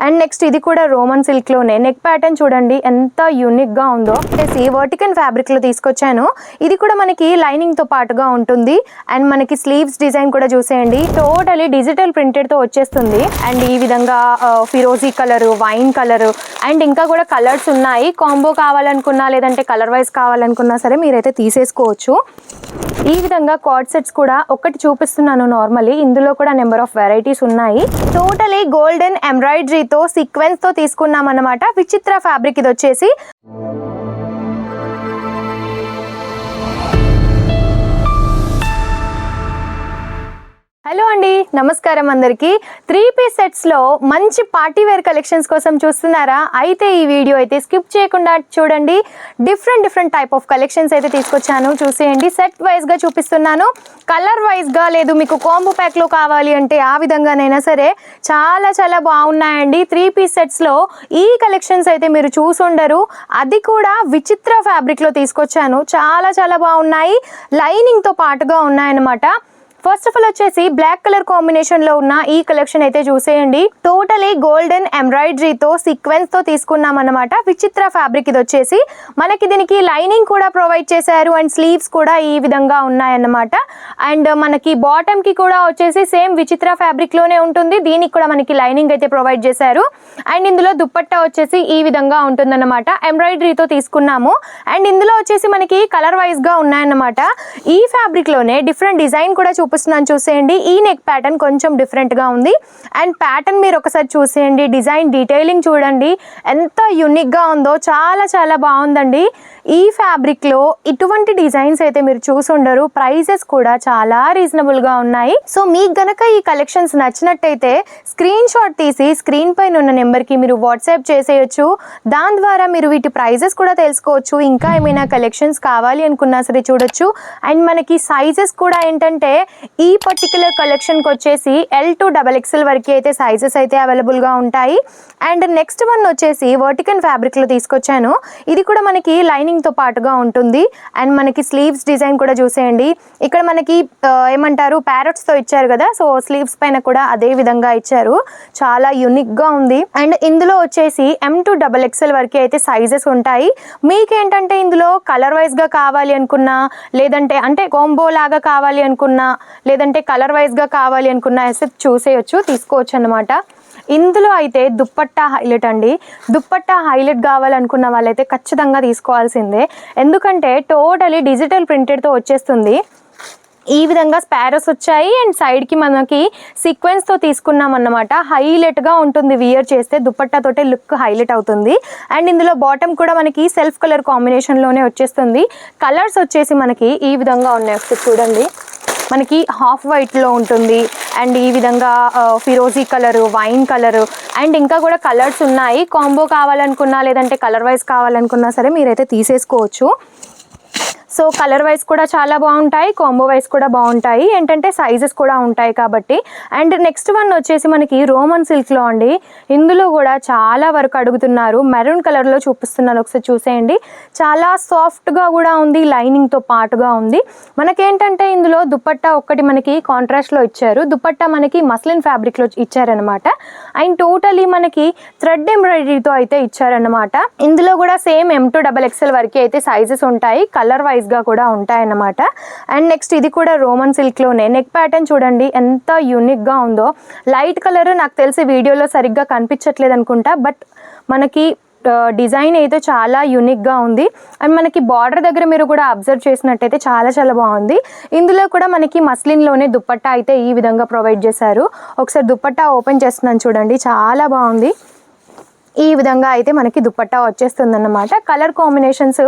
And next ఇది కూడా Roman silk లోనే నెక్ ప్యాటర్న్ చూడండి ఎంత యూనిక్ గా ఉందో. వర్టికల్ ఫ్యాబ్రిక్ లో తీసుకొచ్చాను. ఇది కూడా మనకి లైనింగ్ తో పాటుగా ఉంటుంది. అండ్ మనకి స్లీవ్స్ డిజైన్ కూడా చూసేయండి, టోటలీ డిజిటల్ ప్రింటెడ్ తో వచ్చేస్తుంది. అండ్ ఈ విధంగా ఫిరోజీ కలర్, వైన్ కలర్ అండ్ ఇంకా కూడా కలర్స్ ఉన్నాయి. కాంబో కావాలనుకున్నా లేదంటే కలర్ వైజ్ కావాలనుకున్నా సరే మీరైతే తీసేసుకోవచ్చు. ఈ విధంగా కార్డ్ సెట్స్ కూడా ఒకటి చూపిస్తున్నాను నార్మల్లీ. ఇందులో కూడా నెంబర్ ఆఫ్ వెరైటీస్ ఉన్నాయి. టోటలీ గోల్డెన్ ఎంబ్రాయిడరీతో సీక్వెన్స్ తో తీసుకున్నాం అన్నమాట. విచిత్ర ఫ్యాబ్రిక్ ఇది వచ్చేసి. హలో అండి, నమస్కారం అందరికీ. 3 పీస్ సెట్స్లో మంచి పార్టీ వేర్ కలెక్షన్స్ కోసం చూస్తున్నారా? అయితే ఈ వీడియో అయితే స్కిప్ చేయకుండా చూడండి. డిఫరెంట్ టైప్ ఆఫ్ కలెక్షన్స్ అయితే తీసుకొచ్చాను, చూసేయండి. సెట్ వైజ్గా చూపిస్తున్నాను, కలర్ వైజ్గా లేదు మీకు కాంబో ప్యాక్లో కావాలి అంటే ఆ విధంగానైనా సరే చాలా బాగున్నాయండి. 3 పీస్ సెట్స్లో ఈ కలెక్షన్స్ అయితే మీరు చూసుండరు, అది కూడా విచిత్ర ఫ్యాబ్రిక్లో తీసుకొచ్చాను. చాలా బాగున్నాయి, లైనింగ్తో పాటుగా ఉన్నాయన్నమాట. ఫస్ట్ ఆఫ్ ఆల్ వచ్చేసి బ్లాక్ కలర్ కాంబినేషన్ లో ఉన్న ఈ కలెక్షన్ అయితే చూసేయండి. టోటలీ గోల్డెన్ ఎంబ్రాయిడరీతో సీక్వెన్స్ తో తీసుకున్నాం అన్నమాట. విచిత్ర ఫ్యాబ్రిక్ ఇది వచ్చేసి. మనకి దీనికి లైనింగ్ కూడా ప్రొవైడ్ చేశారు అండ్ స్లీవ్స్ కూడా ఈ విధంగా ఉన్నాయన్నమాట. అండ్ మనకి బాటమ్ కి కూడా వచ్చేసి సేమ్ విచిత్ర ఫ్యాబ్రిక్ లోనే ఉంటుంది. దీనికి కూడా మనకి లైనింగ్ అయితే ప్రొవైడ్ చేశారు. అండ్ ఇందులో దుప్పట్టా వచ్చేసి ఈ విధంగా ఉంటుందన్నమాట. ఎంబ్రాయిడరీతో తీసుకున్నాము. అండ్ ఇందులో వచ్చేసి మనకి కలర్ వైజ్ గా ఉన్నాయన్నమాట. ఈ ఫ్యాబ్రిక్ లోనే డిఫరెంట్ డిజైన్ కూడా చూసేయండి. ఈ నెక్ ప్యాటర్న్ కొంచెం డిఫరెంట్ గా ఉంది. అండ్ ప్యాటర్న్ మీరు ఒకసారి చూసేయండి, డిజైన్ డీటెయిలింగ్ చూడండి ఎంత యూనిక్ గా ఉందో. చాలా బాగుందండి. ఈ ఫ్యాబ్రిక్ లో ఇటువంటి డిజైన్స్ అయితే మీరు చూసుండరు. ప్రైసెస్ కూడా చాలా రీజనబుల్ గా ఉన్నాయి. సో మీకు గనక ఈ కలెక్షన్స్ నచ్చినట్టయితే స్క్రీన్ షాట్ తీసి స్క్రీన్ పైన ఉన్న నెంబర్ కి మీరు వాట్సాప్ చేసేయచ్చు. దాని ద్వారా మీరు వీటి ప్రైజెస్ కూడా తెలుసుకోవచ్చు. ఇంకా ఏమైనా కలెక్షన్స్ కావాలి అనుకున్నా సరే చూడొచ్చు. అండ్ మనకి సైజెస్ కూడా ఏంటంటే ఈ పర్టికులర్ కలెక్షన్కి వచ్చేసి L to XXL వరకు అయితే సైజెస్ అయితే అవైలబుల్గా ఉంటాయి. అండ్ నెక్స్ట్ వన్ వచ్చేసి వర్టికల్ ఫ్యాబ్రిక్లో తీసుకొచ్చాను. ఇది కూడా మనకి లైనింగ్తో పాటుగా ఉంటుంది. అండ్ మనకి స్లీవ్స్ డిజైన్ కూడా చూసేయండి. ఇక్కడ మనకి ఏమంటారు ప్యారెట్స్తో ఇచ్చారు కదా, సో స్లీవ్స్ పైన కూడా అదే విధంగా ఇచ్చారు. చాలా యూనిక్గా ఉంది. అండ్ ఇందులో వచ్చేసి M to XXL వరకు అయితే సైజెస్ ఉంటాయి. మీకేంటంటే ఇందులో కలర్ వైజ్గా కావాలి అనుకున్నా లేదంటే అంటే కాంబో లాగా కావాలి అనుకున్నా లేదంటే కలర్ వైజ్గా కావాలి అనుకున్నా చూసేయచ్చు, తీసుకోవచ్చు అన్నమాట. ఇందులో అయితే దుప్పట్టా హైలైట్ అండి. దుప్పట్టా హైలైట్ కావాలనుకున్న వాళ్ళైతే ఖచ్చితంగా తీసుకోవాల్సిందే. ఎందుకంటే టోటలీ డిజిటల్ ప్రింటెడ్తో వచ్చేస్తుంది. ఈ విధంగా స్పారోస్ వచ్చాయి అండ్ సైడ్కి మనకి సీక్వెన్స్తో తీసుకున్నాం అన్నమాట. హైలైట్గా ఉంటుంది వియర్ చేస్తే, దుపట్టాతోటే లుక్ హైలైట్ అవుతుంది. అండ్ ఇందులో బాటమ్ కూడా మనకి సెల్ఫ్ కలర్ కాంబినేషన్లోనే వచ్చేస్తుంది. కలర్స్ వచ్చేసి మనకి ఈ విధంగా ఉన్నాయి, ఒకసారి చూడండి. మనకి హాఫ్ వైట్లో ఉంటుంది అండ్ ఈ విధంగా ఫిరోజీ కలరు, వైన్ కలరు అండ్ ఇంకా కూడా కలర్స్ ఉన్నాయి. కాంబో కావాలనుకున్నా లేదంటే కలర్ వైజ్ కావాలనుకున్నా సరే మీరైతే తీసేసుకోవచ్చు. సో కలర్ వైజ్ కూడా చాలా బాగుంటాయి, కాంబో వైజ్ కూడా బాగుంటాయి. ఏంటంటే సైజెస్ కూడా ఉంటాయి కాబట్టి. అండ్ నెక్స్ట్ వన్ వచ్చేసి మనకి రోమన్ సిల్క్లో అండి. ఇందులో కూడా చాలా వరకు అడుగుతున్నారు. మెరూన్ కలర్లో చూపిస్తున్నాను, ఒకసారి చూసేయండి. చాలా సాఫ్ట్గా కూడా ఉంది, లైనింగ్తో పాటుగా ఉంది. మనకేంటంటే ఇందులో దుపట్టా ఒక్కటి మనకి కాంట్రాస్ట్లో ఇచ్చారు. దుపట్టా మనకి మస్లిన్ ఫ్యాబ్రిక్లో ఇచ్చారనమాట. అండ్ టోటలీ మనకి థ్రెడ్ ఎంబ్రాయిడరీతో అయితే ఇచ్చారనమాట. ఇందులో కూడా సేమ్ M to XXL వరకు అయితే సైజెస్ ఉంటాయి, కలర్ వైజ్ గా కూడా ఉంటాయన్నమాట. అండ్ నెక్స్ట్ ఇది కూడా రోమన్ సిల్క్ లోనే నెక్ ప్యాటర్న్ చూడండి ఎంత యూనిక్ గా ఉందో. లైట్ కలర్ నాకు తెలిసి వీడియోలో సరిగ్గా కనిపించట్లేదు అనుకుంటా, బట్ మనకి డిజైన్ అయితే చాలా యూనిక్గా ఉంది. అండ్ మనకి బార్డర్ దగ్గర మీరు కూడా అబ్జర్వ్ చేసినట్టయితే చాలా బాగుంది. ఇందులో కూడా మనకి మస్లిన్లోనే దుపట్టా అయితే ఈ విధంగా ప్రొవైడ్ చేశారు. ఒకసారి దుపట్టా ఓపెన్ చేస్తున్నాను చూడండి, చాలా బాగుంది. ఈ విధంగా అయితే మనకి దుపట్టా వచ్చేస్తుంది అన్నమాట. కలర్ కాంబినేషన్స్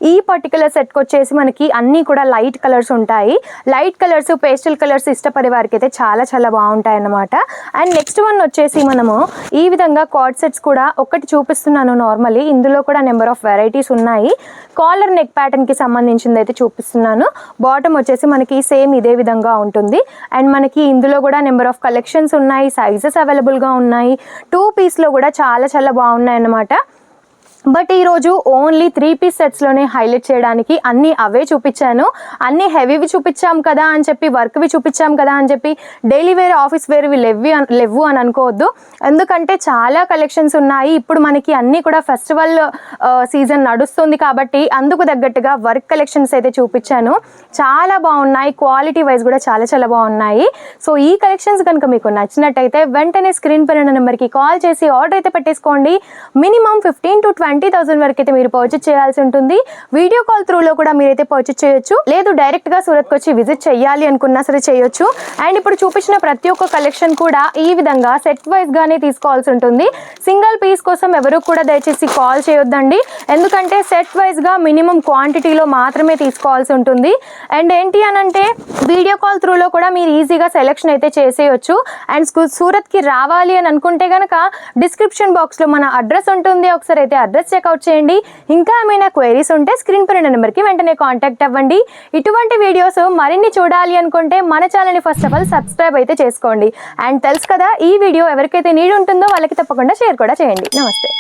ఈ పర్టికులర్ సెట్కి వచ్చేసి మనకి అన్నీ కూడా లైట్ కలర్స్ ఉంటాయి. లైట్ కలర్స్, పేస్టల్ కలర్స్ ఇష్టపడే వారికి అయితే చాలా బాగుంటాయి అన్నమాట. అండ్ నెక్స్ట్ వన్ వచ్చేసి మనము ఈ విధంగా కార్డ్ సెట్స్ కూడా ఒకటి చూపిస్తున్నాను నార్మల్లీ. ఇందులో కూడా నెంబర్ ఆఫ్ వెరైటీస్ ఉన్నాయి. కాలర్ నెక్ ప్యాటర్న్కి సంబంధించింది అయితే చూపిస్తున్నాను. బాటమ్ వచ్చేసి మనకి సేమ్ ఇదే విధంగా ఉంటుంది. అండ్ మనకి ఇందులో కూడా నెంబర్ ఆఫ్ కలెక్షన్స్ ఉన్నాయి, సైజెస్ అవైలబుల్గా ఉన్నాయి. 2 పీస్లో కూడా చాలా బాగున్నాయి అన్నమాట. బట్ ఈరోజు ఓన్లీ 3-piece సెట్స్లోనే హైలైట్ చేయడానికి అన్నీ అవే చూపించాను. అన్నీ హెవీవి చూపించాం కదా అని చెప్పి, వర్క్వి చూపించాం కదా అని చెప్పి డైలీ వేర్ ఆఫీస్ వేర్వి లేవు అని అనుకోవద్దు. ఎందుకంటే చాలా కలెక్షన్స్ ఉన్నాయి. ఇప్పుడు మనకి అన్నీ కూడా ఫెస్టివల్ సీజన్ నడుస్తుంది కాబట్టి అందుకు తగ్గట్టుగా వర్క్ కలెక్షన్స్ అయితే చూపించాను. చాలా బాగున్నాయి, క్వాలిటీ వైజ్ కూడా చాలా చాలా బాగున్నాయి. సో ఈ కలెక్షన్స్ కనుక మీకు నచ్చినట్టయితే వెంటనే స్క్రీన్ పైన నెంబర్కి కాల్ చేసి ఆర్డర్ అయితే పెట్టేసుకోండి. మినిమం 15,000 to 20,000 వరకు అయితే మీరు పర్చేస్ చేయాల్సి ఉంటుంది. వీడియో కాల్ త్రూలో కూడా మీరైతే పర్చేస్ చేయొచ్చు, లేదు డైరెక్ట్గా సూరత్కి వచ్చి విజిట్ చేయాలి అనుకున్నా సరే చేయొచ్చు. అండ్ ఇప్పుడు చూపించిన ప్రతి ఒక్క కలెక్షన్ కూడా ఈ విధంగా సెట్ వైజ్గానే తీసుకోవాల్సి ఉంటుంది. సింగిల్ పీస్ కోసం ఎవరు కూడా దయచేసి కాల్ చేయొద్దండి, ఎందుకంటే సెట్ వైజ్గా మినిమం క్వాంటిటీలో మాత్రమే తీసుకోవాల్సి ఉంటుంది. అండ్ ఏంటి అనంటే వీడియో కాల్ త్రూలో కూడా మీరు ఈజీగా సెలెక్షన్ అయితే చేసేయచ్చు. అండ్ సూరత్కి రావాలి అని అనుకుంటే కనుక డిస్క్రిప్షన్ బాక్స్లో మన అడ్రస్ ఉంటుంది, ఒకసారి అయితే అడ్రస్ చెక్అవుట్ చేయండి. ఇంకా ఏమైనా క్వైరీస్ ఉంటే స్క్రీన్ పైన నెంబర్కి వెంటనే కాంటాక్ట్ అవ్వండి. ఇటువంటి వీడియోస్ మరిన్ని చూడాలి అనుకుంటే మన ఛానల్ని ఫస్ట్ ఆఫ్ ఆల్ సబ్స్క్రైబ్ అయితే చేసుకోండి. అండ్ తెలుసు కదా, ఈ వీడియో ఎవరికైతే నీడ్ ఉంటుందో వాళ్ళకి తప్పకుండా షేర్ కూడా చేయండి. నమస్తే.